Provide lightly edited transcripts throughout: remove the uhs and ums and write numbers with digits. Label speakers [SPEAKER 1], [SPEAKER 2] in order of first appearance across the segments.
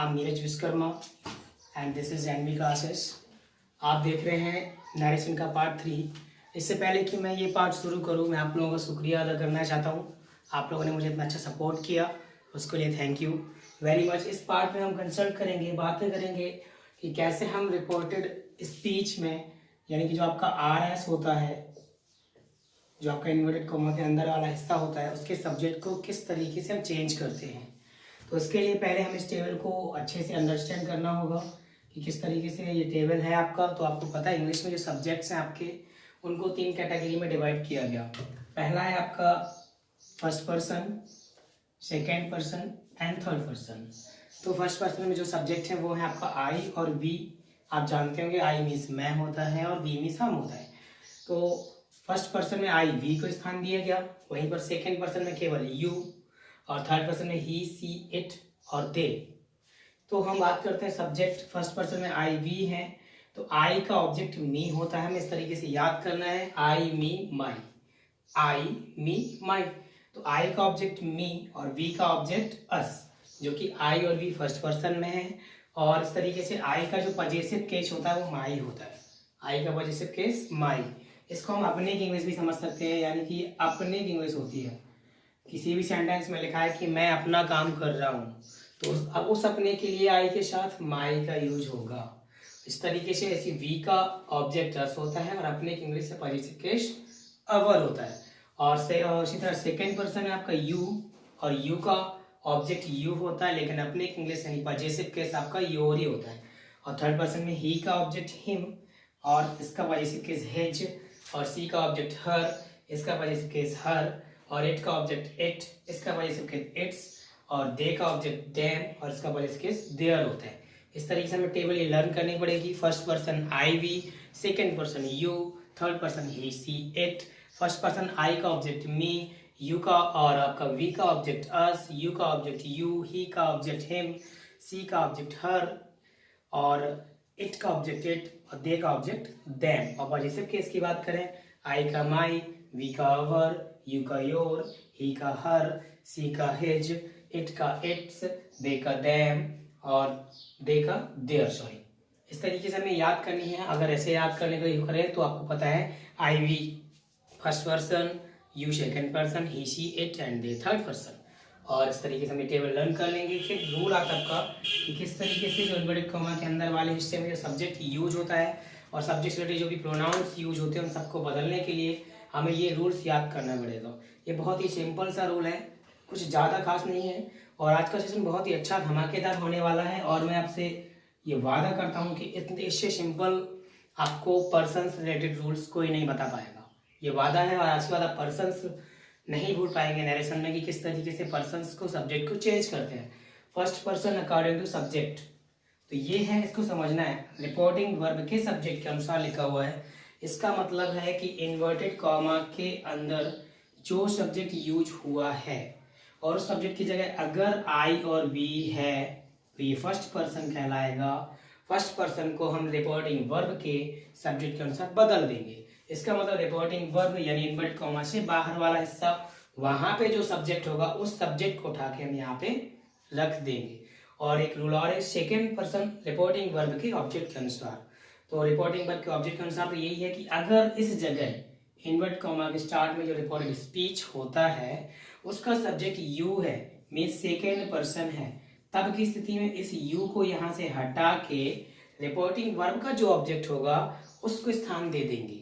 [SPEAKER 1] I'm Neeraj Vishwakarma and this is NV classes. आप देख रहे हैं नरेशन का पार्ट 3। इससे पहले कि मैं ये पार्ट शुरू करूँ, मैं आप लोगों का शुक्रिया अदा करना चाहता हूँ। आप लोगों ने मुझे इतना अच्छा सपोर्ट किया, उसके लिए थैंक यू वेरी मच। इस पार्ट में हम कंसल्ट करेंगे, बातें करेंगे कि कैसे हम रिपोर्टेड स्पीच में, यानी कि जो आपका RS होता है, जो आपका इन्वर्टेड कॉमा के अंदर वाला हिस्सा होता है, उसके सब्जेक्ट को किस तरीके से हम चेंज करते हैं। तो इसके लिए पहले हम इस टेबल को अच्छे से अंडरस्टैंड करना होगा कि किस तरीके से ये टेबल है आपका। तो आपको पता है इंग्लिश में जो सब्जेक्ट्स हैं आपके, उनको 3 कैटेगरी में डिवाइड किया गया। पहला है आपका first person, second person and third person. तो फर्स्ट पर्सन में जो सब्जेक्ट है वो है आपका आई और वी। आप जानते होंगे आई मीन्स मैं होता है और वी मीन्स हम होता है। तो फर्स्ट पर्सन में आई वी को स्थान दिया गया, वहीं पर सेकेंड पर्सन में केवल यू, और थर्ड पर्सन में ही सी इट और दे। तो हम बात करते हैं सब्जेक्ट फर्स्ट पर्सन में आई वी है, तो आई का ऑब्जेक्ट मी होता है। हमें इस तरीके से याद करना है, आई मी माई, आई मी माई। तो आई का ऑब्जेक्ट मी और वी का ऑब्जेक्ट अस, जो कि आई और वी फर्स्ट पर्सन में है। और इस तरीके से आई का जो पजेसिव केस होता है वो माई होता है। आई का पजेसिव केस माई। इसको हम अपने की इंग्लिश भी समझ सकते हैं, यानी कि अपने की इंग्लिश होती है। किसी भी सेंटेंस में लिखा है कि मैं अपना काम कर रहा हूँ, तो अब उस अपने के लिए आई के साथ माई का यूज होगा। इस तरीके से ऐसी वी का ऑब्जेक्ट अस होता है और अपने की इंग्लिश से पजेसिव केस अवर होता है। और इसी तरह सेकेंड पर्सन है आपका यू, और यू का ऑब्जेक्ट यू होता है, लेकिन अपने की इंग्लिश यानी पजेसिव केस आपका योर ही होता है। और थर्ड पर्सन में ही का ऑब्जेक्ट हिम, और इसका पजेसिव केस हिज, और सी का ऑब्जेक्ट हर, इसका पजेसिव केस हर, और इट का ऑब्जेक्ट इट, इसका पजेसिव केस इट्स, और दे का ऑब्जेक्ट देम, और इसका पजेसिव केस देयर होता है। इस तरीके से हमें टेबल ये लर्न करनी पड़ेगी। First person I we, second person you, third person he she it, first person I का ऑब्जेक्ट मी, यू का और आपका वी का ऑब्जेक्ट अस, यू का ऑब्जेक्ट यू, ही का ऑब्जेक्ट हिम, सी का ऑब्जेक्ट हर, और इट का ऑब्जेक्ट इट, और दे का ऑब्जेक्ट देम। और पजेसिव केस की बात करें, आई का माई, वी का अवर, यू का योर, ही का हर, सी का हिज, इट का इट्स, दे का देम, और दे का देयर। सॉरी, इस तरीके से हमें याद करनी है। अगर ऐसे याद करने का करें तो आपको पता है I we first person, you second person, he she it and they third person. और इस तरीके से हम टेबल लर्न कर लेंगे। फिर रूल आता आपका कि किस तरीके से जो इन्वर्टेड कॉमा के अंदर वाले हिस्से में जो सब्जेक्ट यूज होता है और सब्जेक्ट रिलेटेड जो भी प्रोनाउंस यूज होते हैं उन सबको बदलने के लिए हमें ये रूल्स याद करना पड़ेगा। ये बहुत ही सिंपल सा रूल है, कुछ ज़्यादा खास नहीं है। और आज का सेशन बहुत ही अच्छा धमाकेदार होने वाला है, और मैं आपसे ये वादा करता हूँ कि इससे सिंपल आपको पर्सन्स रिलेटेड रूल्स कोई नहीं बता पाएगा, ये वादा है। और आज के बाद आप पर्सन्स नहीं भूल पाएंगे नरेशन में कि किस तरीके से पर्सन्स को सब्जेक्ट को चेंज करते हैं। First person according to subject, तो ये है, इसको समझना है। रिपोर्टिंग वर्ब के सब्जेक्ट के अनुसार लिखा हुआ है। इसका मतलब है कि इन्वर्टेड कॉमा के अंदर जो सब्जेक्ट यूज हुआ है और उस सब्जेक्ट की जगह अगर आई और वी है तो ये फर्स्ट पर्सन कहलाएगा। फर्स्ट पर्सन को हम रिपोर्टिंग वर्ब के सब्जेक्ट के अनुसार बदल देंगे। इसका मतलब रिपोर्टिंग वर्ब यानी इन्वर्टेड कॉमा से बाहर वाला हिस्सा, वहां पे जो सब्जेक्ट होगा उस सब्जेक्ट को उठा के हम यहाँ पे रख देंगे। और एक रूल और है, सेकेंड पर्सन रिपोर्टिंग वर्ब के ऑब्जेक्ट के अनुसार। तो रिपोर्टिंग वर्ब के ऑब्जेक्ट के अनुसार तो यही है कि अगर इस जगह इन्वर्ट कॉमा के स्टार्ट में जो रिपोर्टेड स्पीच होता है उसका सब्जेक्ट यू है, मीन्स सेकेंड पर्सन है, तब की स्थिति में इस यू को यहाँ से हटा के रिपोर्टिंग वर्ब का जो ऑब्जेक्ट होगा उसको स्थान दे देंगे।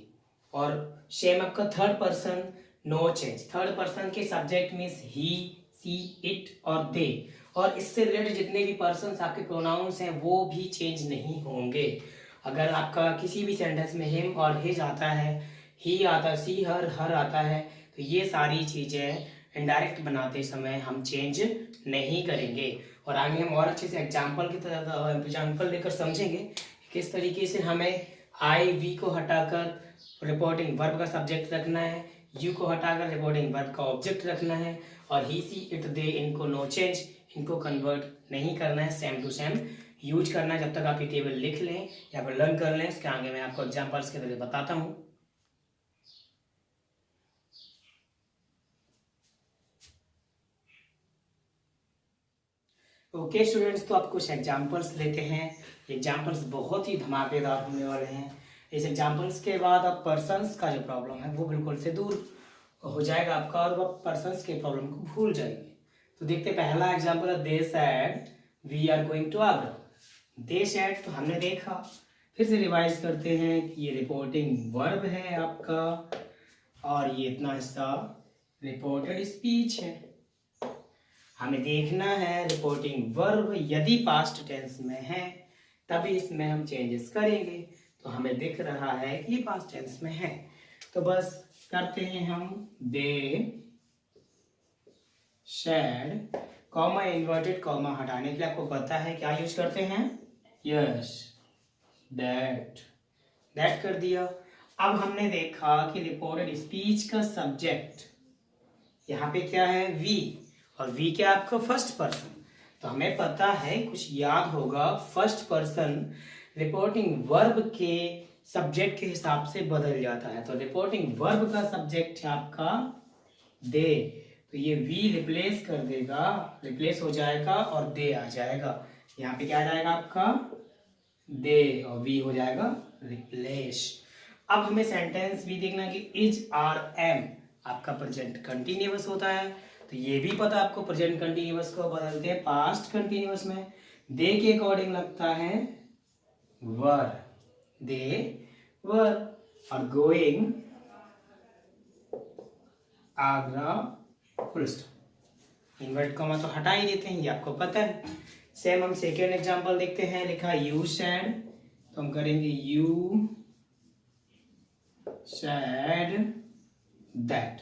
[SPEAKER 1] और सेम आपका third person, no change. Third person के subject means he, she, it और दे, और इससे रिलेटेड जितने भी पर्सन्स आपके प्रोनाउंस हैं वो भी चेंज नहीं होंगे। अगर आपका किसी भी सेंटेंस में हिम और हिज आता है, ही आता है, सी हर हर आता है, तो ये सारी चीजें इनडायरेक्ट बनाते समय हम चेंज नहीं करेंगे। और आगे हम और अच्छे से एग्जाम्पल लेकर समझेंगे किस तरीके से हमें आई वी को हटाकर रिपोर्टिंग वर्ब का सब्जेक्ट रखना है, यू को हटाकर रिपोर्टिंग वर्ब का ऑब्जेक्ट रखना है, और ही सी इट दे इनको नो चेंज, इनको कन्वर्ट नहीं करना है, सेम टू सेम यूज करना है। जब तक आप ये टेबल लिख लें या फिर लर्न कर लें, इसके आगे मैं आपको एग्जांपल्स के जरिए बताता हूँ। ओके स्टूडेंट्स, तो आप कुछ एग्जांपल्स लेते हैं। एग्जांपल्स बहुत ही धमाकेदार होने वाले हैं। इस एग्जांपल्स के बाद अब पर्सन्स का जो प्रॉब्लम है वो बिल्कुल से दूर हो जाएगा आपका, और वो पर्सन्स के प्रॉब्लम को भूल जाएंगे। तो देखते पहला एग्जांपल है, they said we are going to Agra. They said तो हमने देखा, फिर से रिवाइज करते हैं कि ये रिपोर्टिंग वर्ब है आपका, और ये इतना हिस्सा रिपोर्टेड स्पीच है। हमें देखना है रिपोर्टिंग वर्ब यदि पास्ट टेंस में है तभी इसमें हम चेंजेस करेंगे। तो हमें दिख रहा है कि ये पास्ट टेंस में है, तो बस करते हैं हम दे शेड, कॉमा इन्वर्टेड कॉमा हटाने के लिए आपको पता है क्या यूज करते हैं, यस दैट कर दिया। अब हमने देखा कि रिपोर्टेड स्पीच का सब्जेक्ट यहाँ पे क्या है, वी, और वी क्या आपका फर्स्ट पर्सन। तो हमें पता है, कुछ याद होगा, फर्स्ट पर्सन रिपोर्टिंग वर्ब के सब्जेक्ट के हिसाब से बदल जाता है। तो रिपोर्टिंग वर्ब का सब्जेक्ट है आपका दे, तो ये वी रिप्लेस कर देगा, रिप्लेस हो जाएगा और दे आ जाएगा। यहाँ पे क्या आ जाएगा आपका दे, और वी हो जाएगा रिप्लेस। अब हमें सेंटेंस भी देखना कि इज आर एम आपका प्रेजेंट कंटिन्यूअस होता है, तो ये भी पता आपको प्रेजेंट कंटिन्यूअस को बदलते हैं पास्ट कंटिन्यूअस में। दे के अकॉर्डिंग लगता है वर, दे वर, और going Agra full stop. Invert comma तो हटा ही देते हैं, ये आपको पता है। सेम हम सेकेंड एग्जांपल देखते हैं, लिखा यू सैड, तो हम करेंगे यू सैड दैट।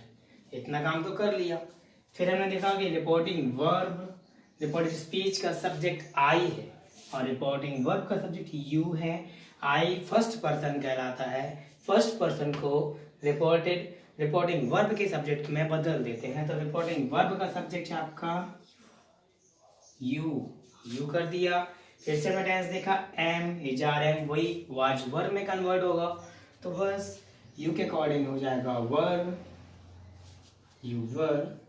[SPEAKER 1] इतना काम तो कर लिया। फिर हमने देखा कि रिपोर्टिंग वर्ब, रिपोर्टिंग स्पीच का सब्जेक्ट आई है और रिपोर्टिंग वर्ब का सब्जेक्ट यू है। आई फर्स्ट पर्सन कहलाता है, फर्स्ट पर्सन को रिपोर्टिंग वर्ब के सब्जेक्ट में बदल देते हैं। तो रिपोर्टिंग वर्ब का सब्जेक्ट है आपका यू कर दिया। फिर से मैं टेंस देखा, एम इज आर एम, वही वाज वर्ब में कन्वर्ट होगा, तो बस यू के अकॉर्डिंग हो जाएगा वर्ब, यू वर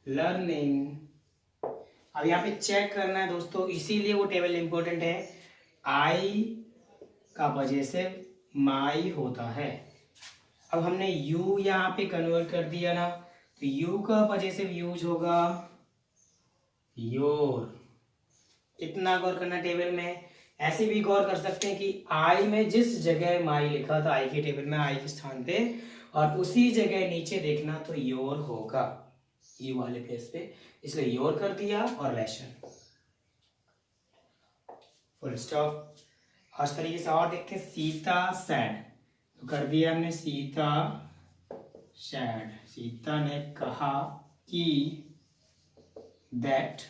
[SPEAKER 1] लर्निंग। अब यहाँ पे चेक करना है दोस्तों, इसीलिए वो टेबल इंपॉर्टेंट है। आई का वजह से माई होता है। अब हमने यू यहाँ पे कन्वर्ट कर दिया ना, तो यू का वजह से यूज होगा योर। इतना गौर करना टेबल में। ऐसे भी गौर कर सकते हैं कि आई में जिस जगह माई लिखा था आई के टेबल में, आई के स्थान पे, और उसी जगह नीचे देखना तो योर होगा यू वाले प्लेस पे, इसलिए योर कर दिया और लेशन फुल स्टॉप। और इस तरीके से और देखते हैं, सीता सैड, तो कर दिया हमने सीता सैड, सीता ने कहा कि दैट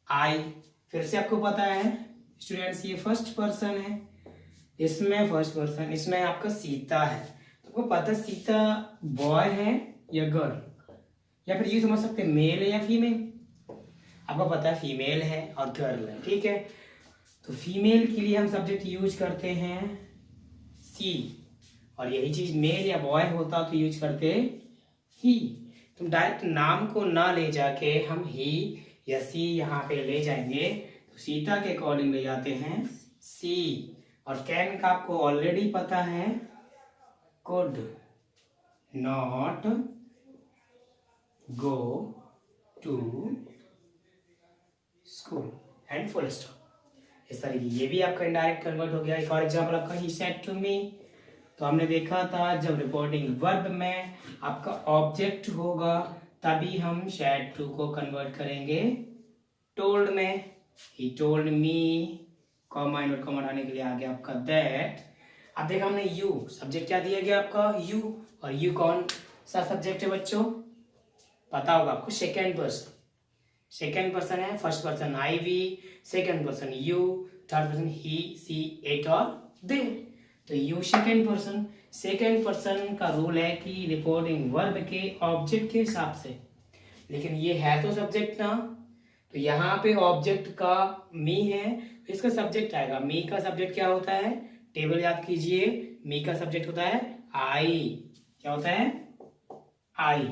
[SPEAKER 1] आई। फिर से आपको पता है स्टूडेंट्स, ये फर्स्ट पर्सन है, इसमें फर्स्ट पर्सन, इसमें आपका सीता है, तो आपको पता सीता बॉय है या गर्ल, या फिर ये समझ सकते हैं मेल है या फीमेल। आपको पता है फीमेल है और गर्ल है, ठीक है। तो फीमेल के लिए हम सब्जेक्ट यूज करते हैं सी, और यही चीज मेल या बॉय होता तो यूज करते ही। तुम डायरेक्ट नाम को ना ले जाके हम ही या सी यहाँ पे ले जाएंगे, तो सीता के अकॉर्डिंग ले जाते हैं सी। और कैन का आपको ऑलरेडी पता है, could not go to school and full stop. इस तरीके ये भी आपका इनडायरेक्ट कन्वर्ट हो गया। एक और एग्जांपल आपका, ही सेड टू मी, तो हमने देखा था जब रिपोर्टिंग वर्ब में आपका ऑब्जेक्ट होगा तभी हम शेड टू को कन्वर्ट करेंगे टोल्ड में। He told me, comma invert comma हटाने के लिए आ गया आपका दैट। अब देखा हमने यू, सब्जेक्ट क्या दिया गया आपका यू, और यू कौन सा सब्जेक्ट है बच्चों, पता होगा आपको, सेकेंड पर्सन। सेकेंड पर्सन है, first person I we, second person you, third person he she it और दे। तो you second person. Second person का रूल है कि रिपोर्टिंग वर्ब के ऑब्जेक्ट के हिसाब से, लेकिन ये है तो सब्जेक्ट ना, तो यहाँ पे ऑब्जेक्ट का मी है, तो इसका सब्जेक्ट आएगा। मी का सब्जेक्ट क्या होता है, टेबल याद कीजिए, मी का सब्जेक्ट होता है आई। क्या होता है, आई।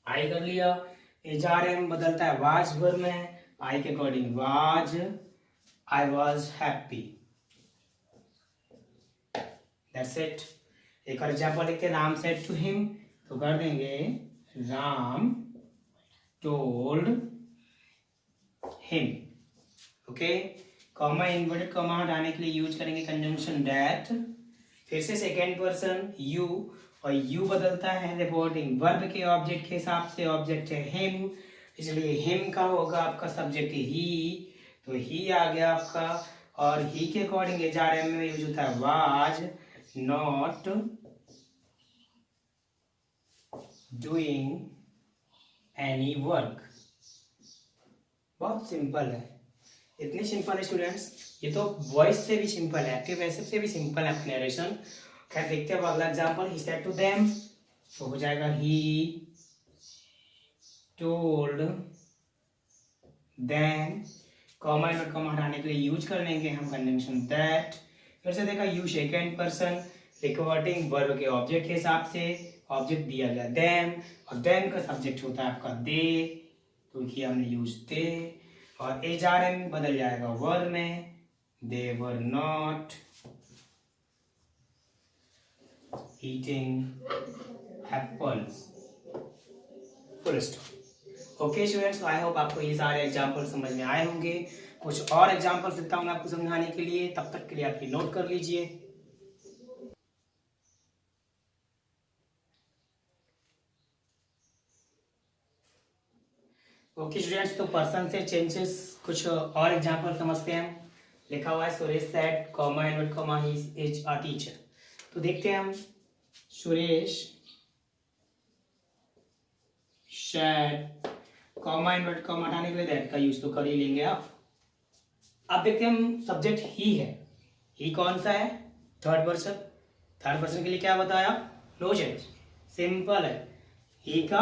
[SPEAKER 1] आई कर लिया। एचआरएम बदलता है वाज वर्ब में, आई के according was, I was happy, that's it. एक और एग्जाम्पल लिखते हैं, राम सेड टू हिम, तो कर देंगे Ram told him. Okay, comma inverted comma हटाने के लिए यूज करेंगे कंजंक्शन दैट। फिर से सेकेंड पर्सन यू, और यू बदलता है रिपोर्टिंग वर्ब के ऑब्जेक्ट के हिसाब से। ऑब्जेक्ट है हिम, इसलिए हिम का होगा आपका सब्जेक्ट ही, तो ही आ गया आपका। और ही के अकॉर्डिंग एचआरएम में यूज होता है was not doing any work. बहुत सिंपल है, इतनी सिंपल है स्टूडेंट्स, ये तो वॉइस से भी सिंपल है, एक्टिव पैसिव से भी सिंपल है नरेशन। खैर देखते हैं अब अगला example, he said to them, तो हो जाएगा he told them, comma invert comma हटाने के लिए यूज कर लेंगे हम कंजंक्शन दैट। फिर से देखा you second person recording verb के ऑब्जेक्ट के हिसाब से, ऑब्जेक्ट दिया गया देम, और देम का सब्जेक्ट होता है आपका दे, तो किया हमने यूज दे, और एचआरएम बदल जाएगा वर में, they were not eating apples, full stop. Okay students, I hope आपको ये सारे एग्जाम्पल समझ में आए होंगे। कुछ और एग्जाम्पल्स देता हूँ मैं आपको समझाने के लिए, तब तक के लिए आप ये नोट कर लीजिए। ओके स्टूडेंट्स, तो पर्सन से चेंजेस कुछ और एग्जाम्पल समझते हैं। लिखा हुआ है Suresh said comma invert comma he is a teacher, तो देखते हैं हम। Suresh said comma invert comma हटाने के लिए दैट का यूज तो कर ही लेंगे आप। अब देखते हैं हम, सब्जेक्ट ही है, ही कौन सा है, थर्ड पर्सन। थर्ड पर्सन के लिए क्या बताया, नो चेंज, सिंपल है, ही का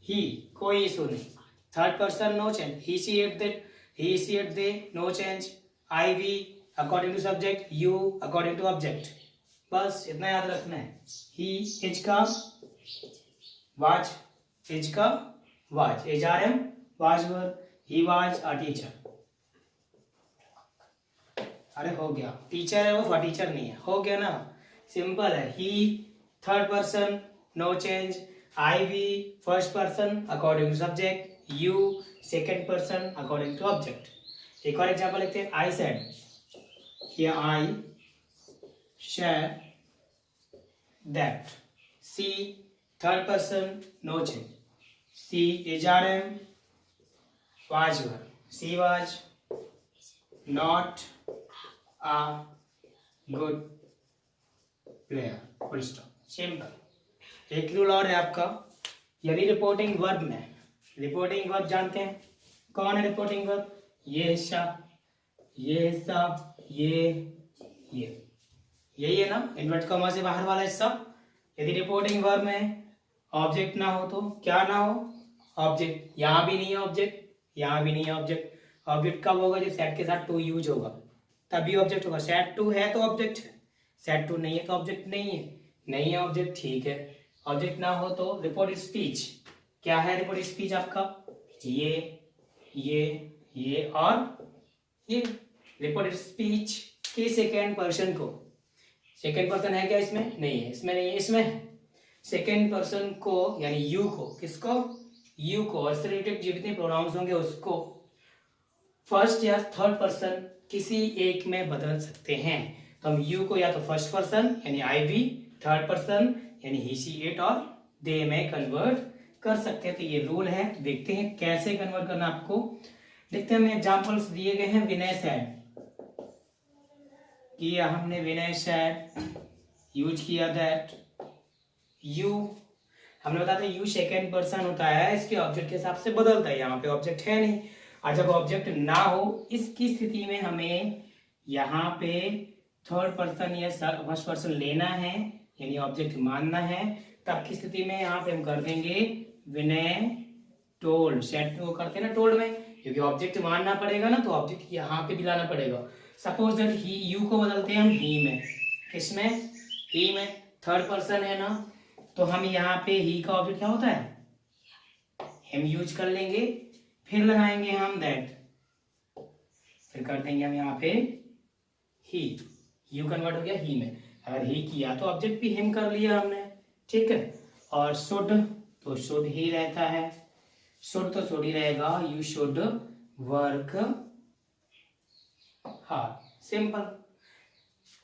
[SPEAKER 1] ही, कोई इशू नहीं। Third person no change, he she it that, he she it they, no change. I we according to subject, you according to object, बस इतना याद रखना है। ही इज का वाज, इज का was, HRM was were, he was a teacher. अरे हो गया, टीचर है वो, टीचर नहीं है, हो गया ना, सिंपल है। He third person no change, I we first person according to subject, you second person according to object. एक और एग्जांपल लिखते हैं, I said, here I said that, she third person no change, she HRM was were, she was not a good player, full stop, simple. एक rule और है आपका, यदि reporting verb में, रिपोर्टिंग वर्ब जानते हैं कौन है रिपोर्टिंग वर्ब, ये हिस्सा, ये हिस्सा, यही है ना, इन्वर्ट कॉमा से बाहर वाला हिस्सा। यदि रिपोर्टिंग वर्ब में ऑब्जेक्ट ना हो तो क्या ना हो, ऑब्जेक्ट, यहाँ भी नहीं है ऑब्जेक्ट, यहाँ भी नहीं है ऑब्जेक्ट। ऑब्जेक्ट कब होगा, जब सेट के साथ टू यूज होगा तभी ऑब्जेक्ट होगा। सेट टू है तो ऑब्जेक्ट है, सेट टू नहीं है तो ऑब्जेक्ट नहीं है, नहीं है ऑब्जेक्ट, ठीक है। ऑब्जेक्ट ना हो तो रिपोर्ट स्पीच, क्या है रिपोर्ट स्पीच आपका, ये और ये। रिपोर्ट स्पीच के सेकेंड पर्सन को, सेकेंड पर्सन है क्या इसमें, नहीं है, इसमें नहीं है, इसमें है। सेकेंड पर्सन को यानी यू को, किसको, यू को, और रिलेटेड जितने प्रोनाउंस होंगे उसको फर्स्ट या थर्ड पर्सन किसी एक में बदल सकते हैं। तो हम यू को या तो फर्स्ट पर्सन यानी आई वी, थर्ड पर्सन यानी ही सी इट और दे में कन्वर्ट कर सकते हैं। तो ये रूल है, देखते हैं कैसे कन्वर्ट करना आपको। देखते हैं, हमें एग्जांपल्स दिए गए हैं। विनय सैड किया हमने, विनय सैड यूज किया दैट, यू हमने बताया था यू सेकेंड पर्सन होता है, इसके ऑब्जेक्ट के हिसाब से बदलता है, यहाँ पे ऑब्जेक्ट है नहीं। और जब ऑब्जेक्ट ना हो इसकी स्थिति में हमें यहाँ पे थर्ड पर्सन या फर्स्ट पर्सन लेना है, यानी ऑब्जेक्ट मानना है। तब की स्थिति में यहाँ पे हम कर देंगे विनय टोल्ड, सेट वो करते हैं ना टोल्ड में, क्योंकि ऑब्जेक्ट मानना पड़ेगा ना, तो ऑब्जेक्ट यहाँ पे भी लाना पड़ेगा। सपोज दैट ही, यू को बदलते हैं हम ही में, किसमें, ही में, थर्ड पर्सन है ना, तो हम यहाँ पे ही का ऑब्जेक्ट क्या होता है, हम यूज कर लेंगे। फिर लगाएंगे हम दैट, फिर कर देंगे हम यहाँ पे ही, यू कन्वर्ट हो गया ही में। अगर ही किया तो ऑब्जेक्ट भी हिम कर लिया हमने, ठीक है। और शुड तो शुड ही रहता है, शुड तो शुड ही रहेगा, you should work hard, simple.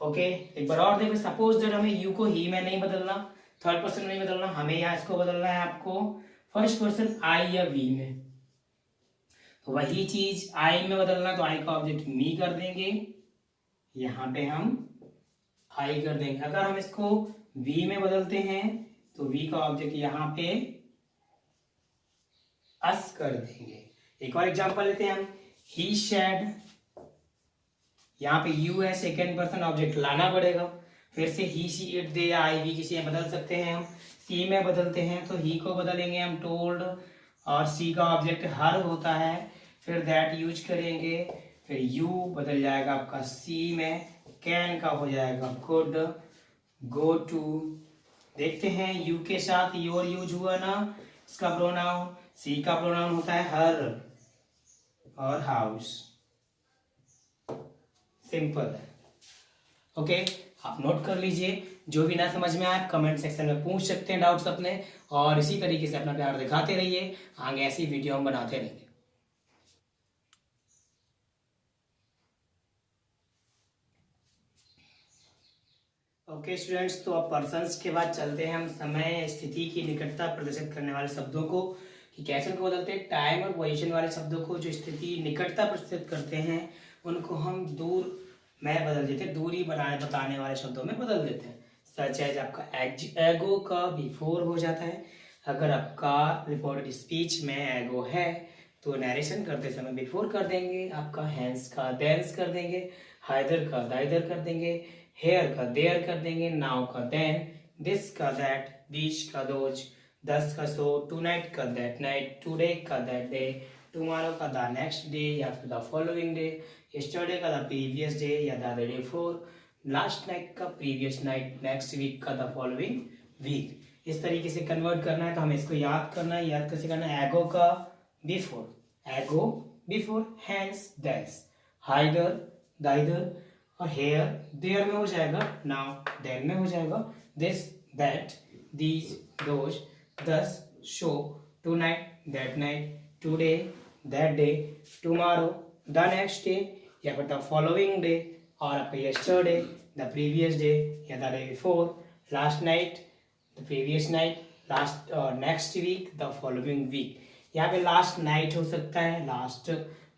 [SPEAKER 1] Okay एक बार और देखो, सपोज दैट हमें यू को ही में नहीं बदलना, थर्ड पर्सन में नहीं बदलना, हमें यहाँ इसको बदलना है आपको फर्स्ट पर्सन आई या वी में। तो वही चीज आई में बदलना, तो आई का ऑब्जेक्ट मी कर देंगे, यहाँ पे हम आई कर देंगे। अगर हम इसको वी में बदलते हैं तो वी का ऑब्जेक्ट यहाँ पे अस कर देंगे। एक और एग्जांपल लेते हैं हम, ही शेड, यहाँ पे यू है, सेकेंड पर्सन ऑब्जेक्ट लाना पड़ेगा, फिर से ही शी इट दे या आई वी किसी में बदल सकते हैं हम। सी में बदलते हैं तो ही को बदलेंगे हम टोल्ड, और सी का ऑब्जेक्ट हर होता है, फिर दैट यूज करेंगे, फिर यू बदल जाएगा आपका सी में, कैन का हो जाएगा कुड, गो टू। देखते हैं यू के साथ योर यूज हुआ ना, इसका प्रोनाउन, सी का प्रोनाउन होता है हर और हाउस, सिंपल है। ओके आप नोट कर लीजिए, जो भी ना समझ में आए कमेंट सेक्शन में पूछ सकते हैं डाउट्स अपने, और इसी तरीके से अपना प्यार दिखाते रहिए, आगे ऐसी वीडियो हम बनाते रहेंगे। ओके स्टूडेंट्स, तो अब पर्सन्स के बाद चलते हैं हम समय स्थिति की निकटता प्रदर्शित करने वाले शब्दों को, कि कैसे उनको बदलते हैं। टाइम और पोजीशन वाले शब्दों को जो स्थिति निकटता प्रदर्शित करते हैं उनको हम दूर में बदल देते हैं, दूरी बताने वाले शब्दों में बदल देते हैं। सच एज आपका एगो का बिफोर हो जाता है। अगर आपका रिपोर्टेड स्पीच में एगो है तो नरेशन करते समय बिफोर कर देंगे, आपका हैंस का देंस कर देंगे, हाइदर का दाइदर कर देंगे, हेयर का देयर कर देंगे, नाउ का देन, दिस का दैट, दीज का दोज, दस का सो, टू नाइट का दैट नाइट, टूडे का दैट डे, टुमारो का द नेक्स्ट डे या फिर द फॉलोइंग डे, यस्टरडे का द प्रीवियस डे या the day before, last night का प्रीवियस नाइट, नेक्स्ट वीक का द फॉलोइंग वीक। इस तरीके से कन्वर्ट करना है, तो हमें इसको याद करना है। याद कैसे करना है, एगो का बिफोर, एगो बिफोर, हैंस देंस, हाइदर दाइदर, और हेयर देयर में हो जाएगा, नाउ देन में हो जाएगा, this that these those, thus so, tonight that night, today that day, tomorrow the next day या फिर द फॉलोइंग डे, और आपका यस्टरडे द प्रीवियस डे या the day before, last night the previous night, last next week the following week. यहाँ पे last night हो सकता है, लास्ट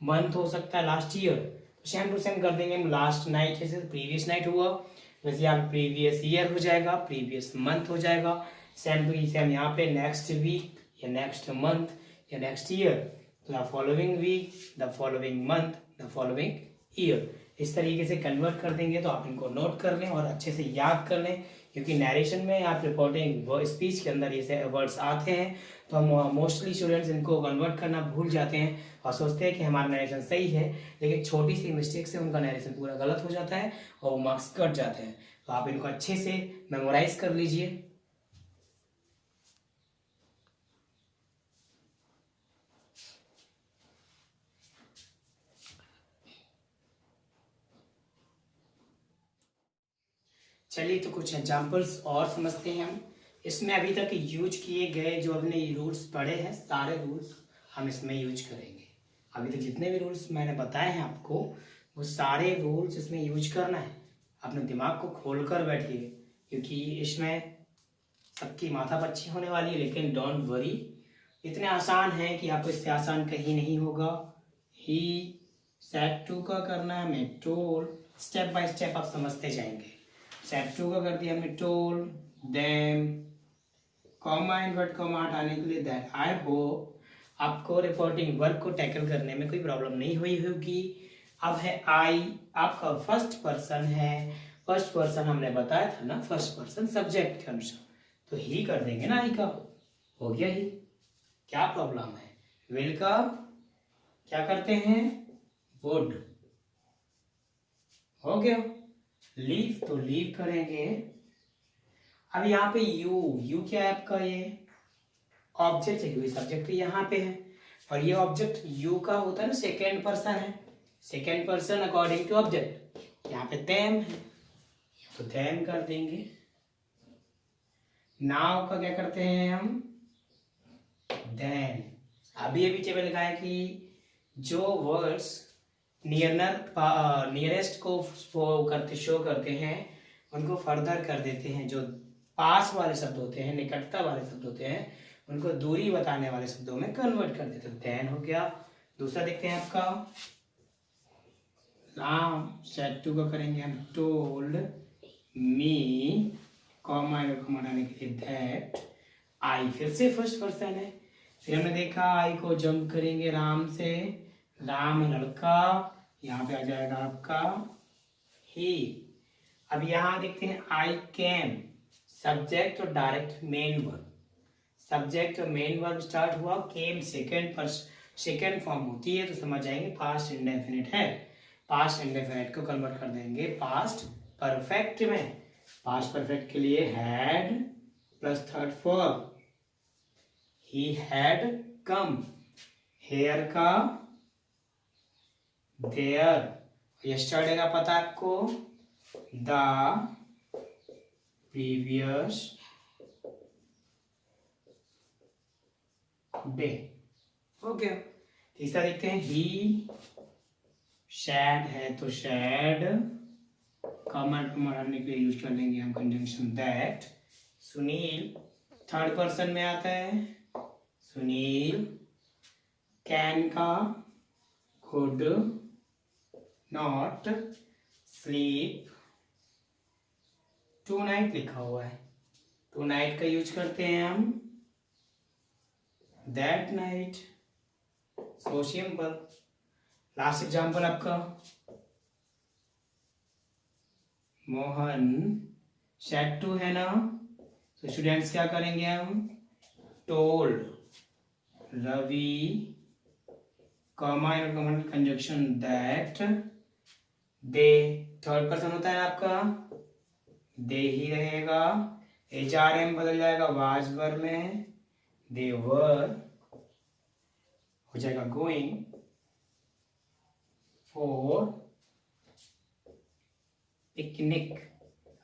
[SPEAKER 1] मंथ हो सकता है, last year, same to same कर देंगे हम। लास्ट नाइट जैसे प्रीवियस नाइट हुआ, वैसे यहाँ प्रीवियस ईयर हो जाएगा, प्रीवियस मंथ हो जाएगा, सेम टू सेम यहाँ पे नेक्स्ट वीक या नेक्स्ट मंथ या next year, the following week, the following month, the following year. इस तरीके से कन्वर्ट कर देंगे, तो आप इनको नोट कर लें और अच्छे से याद कर लें, क्योंकि नरेशन में आप रिपोर्टिंग स्पीच के अंदर ये वर्ड्स आते हैं, तो हम मोस्टली स्टूडेंट्स इनको कन्वर्ट करना भूल जाते हैं और सोचते हैं कि हमारा नरेशन सही है, लेकिन छोटी सी मिस्टेक से उनका नरेशन पूरा गलत हो जाता है और वो मार्क्स कट जाते हैं। तो आप इनको अच्छे से मेमोराइज कर लीजिए। चलिए तो कुछ एग्जाम्पल्स और समझते हैं हम। इसमें अभी तक यूज किए गए जो हमने रूल्स पढ़े हैं, सारे रूल्स हम इसमें यूज करेंगे। अभी तक जितने भी रूल्स मैंने बताए हैं आपको, वो सारे रूल्स इसमें यूज करना है। अपने दिमाग को खोल कर बैठिए, क्योंकि इसमें सबकी माथापच्ची होने वाली है, लेकिन डोंट वरी, इतने आसान है कि आपको इससे आसान कहीं नहीं होगा। ही सेट टू का करना है, मैं टोल, स्टेप बाय स्टेप आप समझते जाएंगे। सेट टू का कर दिया हमने told, them, comma invert comma हटाने के लिए दैट। आई होप आपको रिपोर्टिंग वर्क को टैकल करने में कोई प्रॉब्लम नहीं हुई होगी। अब है आई, आपका फर्स्ट पर्सन है। फर्स्ट पर्सन हमने बताया था ना, फर्स्ट पर्सन सब्जेक्ट के अनुसार, तो ही कर देंगे ना, आई का हो गया ही, क्या प्रॉब्लम है। विल का क्या करते हैं, वुड, हो गया। लीव तो लीव करेंगे। अब यहाँ पे यू, यू क्या है आपका, ये ऑब्जेक्ट है, यू सब्जेक्ट यहाँ पे है, और ये ऑब्जेक्ट यू का होता है ना, सेकेंड पर्सन है, second person according to object. यहाँ पे देम है तो देम कर देंगे। नाउ का क्या करते हैं हम, देन। अभी टेबल लिखा है कि जो वर्ड्स नियरेस्ट को शो करते हैं उनको फर्दर कर देते हैं। जो पास वाले शब्द होते हैं, निकटता वाले शब्द होते हैं, उनको दूरी बताने वाले शब्दों में कन्वर्ट कर देते हैं। देन हो गया। दूसरा देखते हैं आपका, राम सेड टू का करेंगे हम टोल्ड मी, कॉमा हटाने के लिए दैट आई, फिर से फर्स्ट पर्सन है। फिर हमने देखा आई को जंप करेंगे राम से, राम लड़का, यहाँ पे आ जाएगा आपका ही। अब यहाँ देखते हैं आई कैम, सब्जेक्ट और डायरेक्ट मेन वर्ब। सब्जेक्ट और मेन वर्ब स्टार्ट हुआ, केम सेकेंड फॉर्म होती है तो समझ जाएंगे पास्ट इंडेफिनिट है। पास्ट इंडेफिनिट को कन्वर्ट कर देंगे पास्ट परफेक्ट में। पास्ट परफेक्ट के लिए had plus third form, he had come, here का देयर। यस्टरडे का पता आपको, द प्रीवियस डे। ओके। तीसरा देखते हैं, ही शैड है तो शैड, कमेंट को मराने के लिए यूज कर लेंगे हम conjunction that. Sunil third person में आता है, सुनील कैन का could not sleep tonight लिखा हुआ है, टू नाइट का यूज करते हैं हम that night. So simple. Last example आपका, मोहन सेड टू है ना, तो स्टूडेंट्स क्या करेंगे हम, told Ravi, comma conjunction that they. Third person होता है आपका, दे ही रहेगा, HRM बदल जाएगा वाज वर में, दे वर हो जाएगा गोइंग फॉर पिकनिक।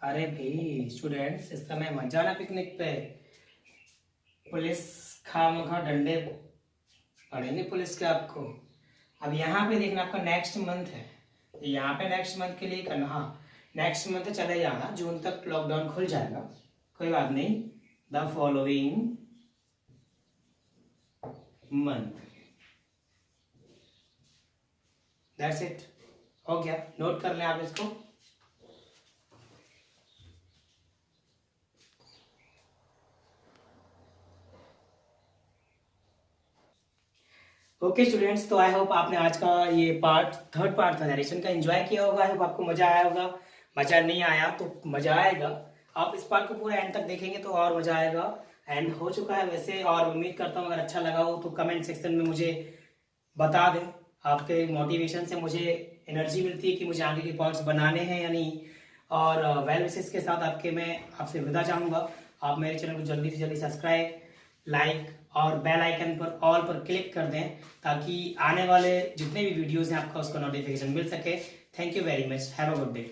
[SPEAKER 1] अरे भाई स्टूडेंट्स, इस समय मत जाना पिकनिक पे, पुलिस खामखा डंडे पड़ेंगे पुलिस के आपको। अब यहाँ पे देखना आपका नेक्स्ट मंथ है, यहाँ पे नेक्स्ट मंथ के लिए करना, हाँ नेक्स्ट मंथ चले जाना, जून तक लॉकडाउन खुल जाएगा, कोई बात नहीं। The following month, that's it. हो गया, नोट कर लें आप इसको। ओके स्टूडेंट्स, तो आई होप आपने आज का ये थर्ड पार्ट था नरेशन का एंजॉय किया होगा। आई होप आपको मजा आया होगा। मजा नहीं आया तो मजा आएगा, आप इस पार्ट को पूरा एंड तक देखेंगे तो और मजा आएगा। एंड हो चुका है वैसे, और उम्मीद करता हूँ अगर अच्छा लगा हो तो कमेंट सेक्शन में मुझे बता दें। आपके मोटिवेशन से मुझे एनर्जी मिलती है कि मुझे आगे के पार्ट्स बनाने हैं या नहीं। और वेल विशेस के साथ मैं आपसे विदा चाहूँगा। आप मेरे चैनल को जल्दी से जल्दी सब्सक्राइब, लाइक और बेल आइकन पर ऑल पर क्लिक कर दें, ताकि आने वाले जितने भी वीडियोस हैं आपका उसका नोटिफिकेशन मिल सके। Thank you very much, have a good day.